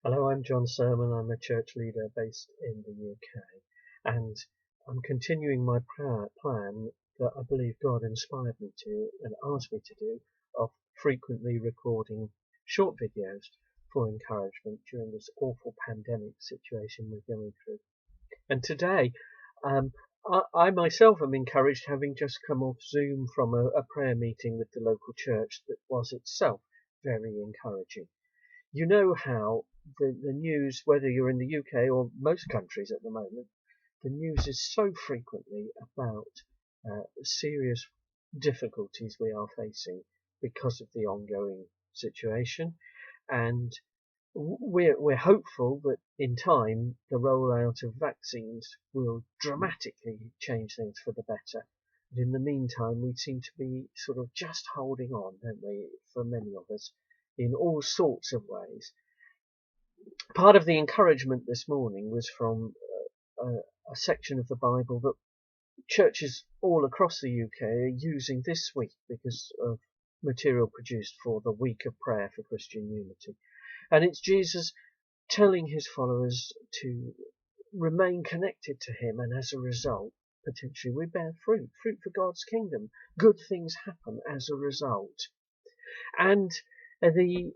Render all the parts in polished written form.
Hello, I'm Jon Sermon. I'm a church leader based in the UK, and I'm continuing my plan that I believe God inspired me to and asked me to do, of frequently recording short videos for encouragement during this awful pandemic situation we're going through. And today, I myself am encouraged, having just come off Zoom from a prayer meeting with the local church that was itself very encouraging. You know how the news, whether you're in the UK or most countries at the moment, the news is so frequently about serious difficulties we are facing because of the ongoing situation. And we're hopeful that in time the rollout of vaccines will dramatically change things for the better. But in the meantime, we seem to be sort of just holding on, don't we, for many of us, in all sorts of ways. Part of the encouragement this morning was from a section of the Bible that churches all across the UK are using this week because of material produced for the week of prayer for Christian unity. And it's Jesus telling his followers to remain connected to him, and as a result, potentially we bear fruit for God's kingdom. Good things happen as a result. And the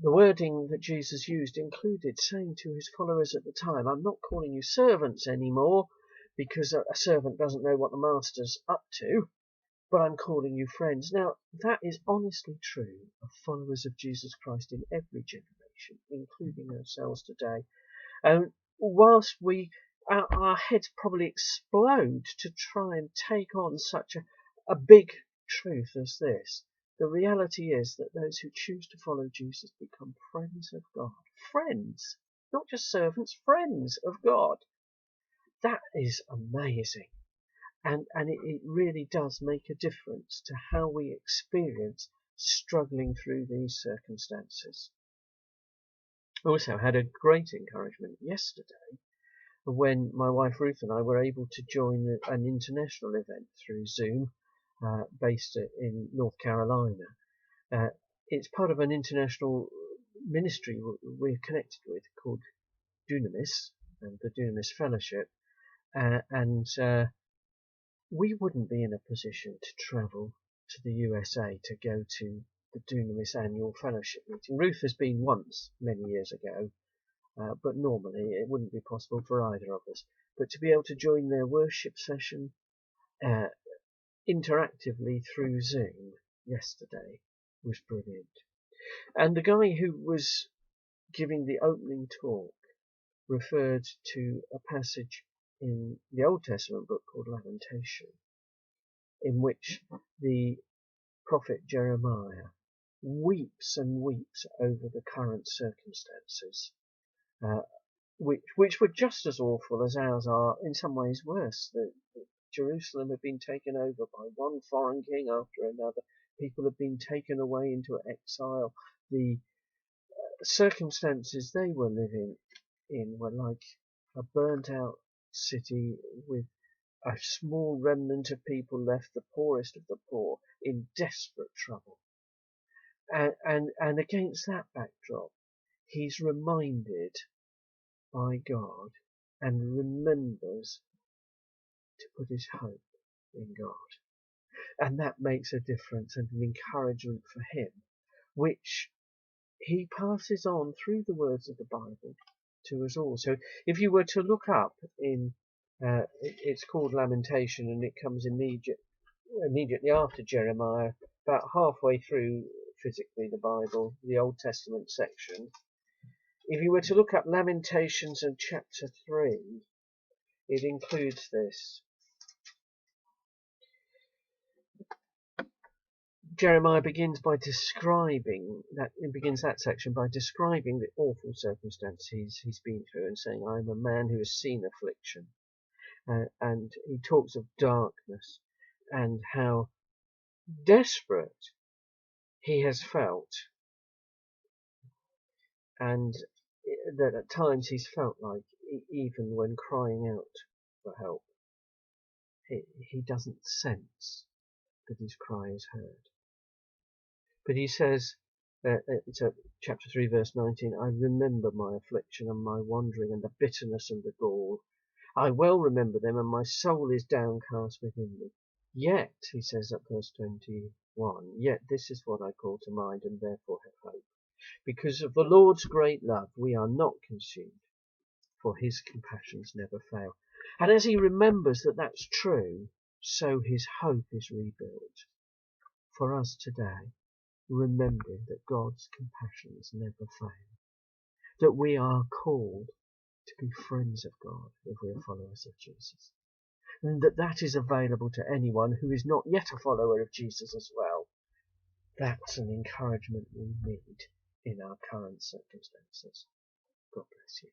wording that Jesus used included saying to his followers at the time, I'm not calling you servants anymore, because a servant doesn't know what the master's up to, but I'm calling you friends. Now, that is honestly true of followers of Jesus Christ in every generation, including ourselves today. And whilst our heads probably explode to try and take on such a big truth as this, the reality is that those who choose to follow Jesus become friends of God. Friends, not just servants, friends of God. That is amazing. And it really does make a difference to how we experience struggling through these circumstances. I also had a great encouragement yesterday when my wife Ruth and I were able to join an international event through Zoom, based in North Carolina. It's part of an international ministry we're connected with called Dunamis, and the Dunamis Fellowship, and we wouldn't be in a position to travel to the USA to go to the Dunamis annual fellowship meeting. Ruth has been once, many years ago, but normally it wouldn't be possible for either of us. But to be able to join their worship session interactively through Zoom yesterday was brilliant. And the guy who was giving the opening talk referred to a passage in the Old Testament book called Lamentation, in which the prophet Jeremiah weeps and weeps over the current circumstances, which were just as awful as ours are, in some ways worse. That Jerusalem had been taken over by one foreign king after another. People had been taken away into exile. The circumstances they were living in were like a burnt out city with a small remnant of people left, the poorest of the poor, in desperate trouble. And against that backdrop, he's reminded by God and remembers to put his hope in God. And that makes a difference and an encouragement for him, which he passes on through the words of the Bible to us all. So if you were to look up in, it's called Lamentation, and it comes immediately after Jeremiah, about halfway through physically the Bible, the Old Testament section. If you were to look up Lamentations in chapter 3, it includes this. Jeremiah begins that section by describing the awful circumstances he's been through and saying, I'm a man who has seen affliction. And he talks of darkness and how desperate he has felt, and that at times he's felt like, even when crying out for help, he doesn't sense that his cry is heard. But he says, It's chapter 3, verse 19. I remember my affliction and my wandering and the bitterness and the gall. I well remember them, and my soul is downcast within me. Yet, he says at verse 21, yet this is what I call to mind and therefore have hope. Because of the Lord's great love, we are not consumed, for his compassions never fail. And as he remembers that that's true, so his hope is rebuilt. For us today, remembering that God's compassions never fail, that we are called to be friends of God if we are followers of Jesus, and that is available to anyone who is not yet a follower of Jesus as well. That's an encouragement we need in our current circumstances. God bless you.